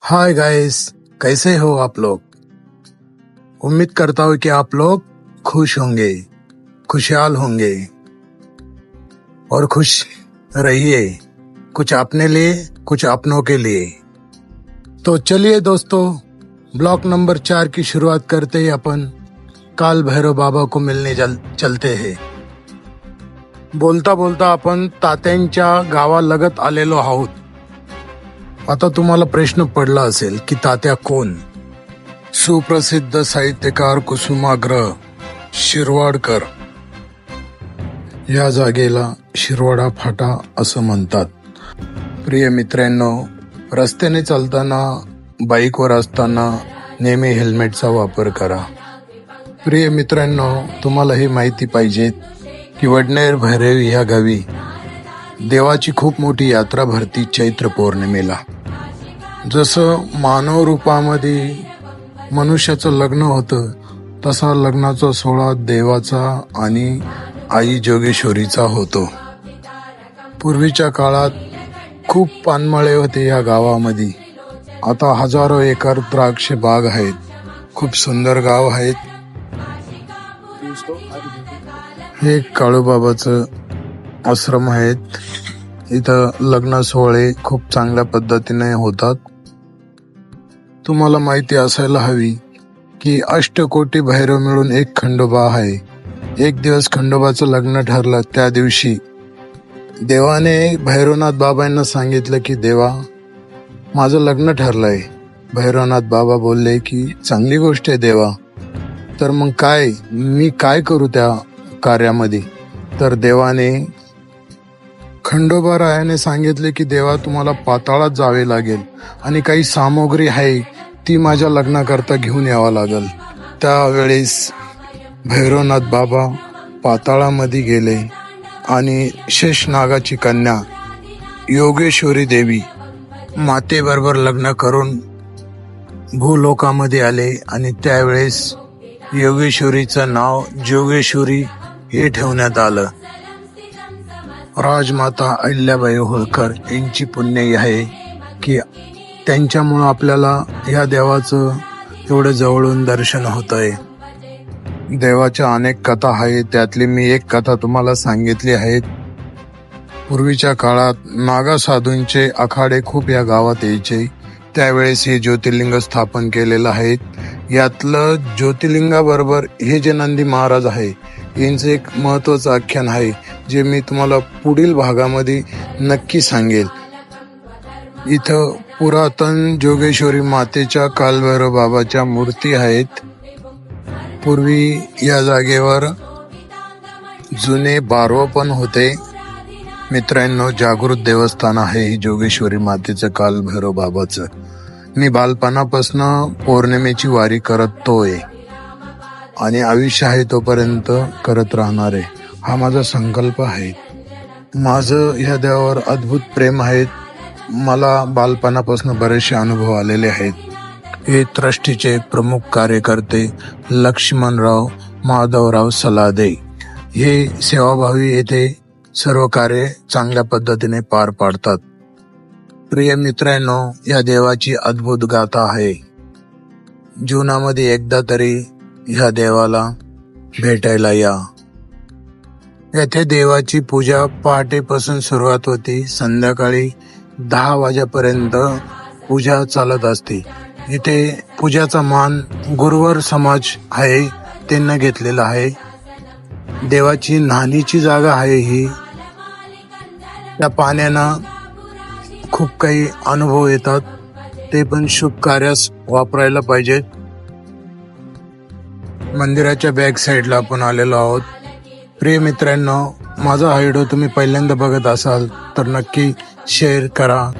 Hi guys, कैसे हो आप लोग। उम्मीद करता हूँ कि आप लोग खुश होंगे, खुशहाल होंगे और खुश रहिए, कुछ अपने लिए कुछ अपनों के लिए। तो चलिए दोस्तों, ब्लॉक नंबर 4 की शुरुआत करते ही अपन काल भैरव बाबा को मिलने चलते हैं। बोलता बोलता आपण तात्यांच्या गावालगत आलेलो आहोत। आता तुम्हाला प्रश्न पडला असेल की तात्या कोण? सुप्रसिद्ध साहित्यकार कुसुमाग्रह शिरवाडकर या जागेला शिरवाडा फाटा असं म्हणतात। प्रिय मित्रांनो, रस्त्याने चालताना, बाईकवर असताना नेहमी हेल्मेटचा वापर करा। प्रिय मित्रांनो, तुम्हाला ही माहिती पाहिजे की वडनेर भैरव ह्या गावी देवाची खूप मोठी यात्रा भरती चैत्र पौर्णिमेला। जसं मानव रूपामध्ये मनुष्याचं लग्न होतं, तसा लग्नाचा सोहळा देवाचा आणि आई जोगेश्वरीचा होतो। पूर्वीच्या काळात खूप पानमळे होते या गावामध्ये। आता हजारो एकर द्राक्ष बाग आहेत, खूप सुंदर गाव आहेत। हे काळूबाबाचं आश्रम आहेत। इथं लग्न सोहळे खूप चांगल्या पद्धतीने होतात। तुम्हाला माहिती असायला हवी की अष्टकोटी भैरव मिळून एक खंडोबा आहे। एक दिवस खंडोबाचं लग्न ठरलं। त्या दिवशी देवाने भैरवनाथ बाबांना सांगितलं की देवा, माझं लग्न ठरलंय। भैरवनाथ बाबा बोलले की चांगली गोष्ट आहे देवा, तर मग काय, मी काय करू त्या कार्यामध्ये? तर देवाने खंडोबा रायाने सांगितले की देवा, तुम्हाला पाताळात जावे लागेल आणि काही सामग्री आहे ती माझ्या लग्नाकरता घेऊन यावं लागेल। त्यावेळेस भैरवनाथ बाबा पाताळामध्ये गेले आणि शेषनागाची कन्या योगेश्वरी देवी मातेबरोबर लग्न करून भूलोकामध्ये आले आणि त्यावेळेस योगेश्वरीचं नाव जोगेश्वरी हे ठेवण्यात आलं। राजमाता अहिल्याबाई होळकर यांची पुण्य आहे की त्यांच्यामुळं आपल्याला या देवाचं एवढं जवळून दर्शन होतंय। देवाच्या अनेक कथा आहेत, त्यातली मी एक कथा तुम्हाला सांगितली आहे। पूर्वीच्या काळात नागा साधूंचे आखाडे खूप या गावात यायचे। त्यावेळेस हे ज्योतिर्लिंग स्थापन केलेलं आहे। यातलं ज्योतिर्लिंगाबरोबर हे जे नंदी महाराज आहे यांचं एक महत्वाचं आख्यान आहे, जे मी तुम्हाला पुढील भागामध्ये नक्की सांगेल। इथं पुरातन जोगेश्वरी मातेच्या कालभैरव बाबाच्या मूर्ती आहेत। पूर्वी या जागेवर जुने बारव पण होते। मित्रांनो, जागृत देवस्थान आहे ही जोगेश्वरी मातेचं कालभैरव बाबाचं। मी बालपणापासून पौर्णिमेची वारी करतोय आणि आयुष्य आहे तोपर्यंत करत राहणार आहे, हा माझा संकल्प आहे। माझं ह्या देवावर अद्भुत प्रेम आहे। मला बालपणापासून बरेचसे अनुभव आलेले आहेत। हे ट्रस्टीचे प्रमुख कार्यकर्ते लक्ष्मणराव माधवराव सलादे हे सेवाभावी येथे सर्व कार्य चांगल्या पद्धतीने पार पाडतात। प्रिय मित्रांनो, या देवाची अद्भुत गाथा आहे। जीवनामध्ये एकदा तरी ह्या देवाला भेटायला या। येथे देवाची पूजा पहाटेपासून सुरुवात होती, संध्याकाळी 10 वाजेपर्यंत पूजा चालत असते। इथे पूजाचा मान गुरुवर समाज आहे त्यांना घेतलेला आहे। देवाची न्हाणीची जागा आहे ही। त्या पाण्यानं खूप काही अनुभव येतात, ते पण शुभ कार्यास वापरायला पाहिजेत। मंदिराच्या बॅक साईडला आपण आलेलो आहोत। प्रिय मित्रांनो, माझा हा व्हिडिओ तुम्ही पहिल्यांदा बघत असाल तर नक्की शेअर करा,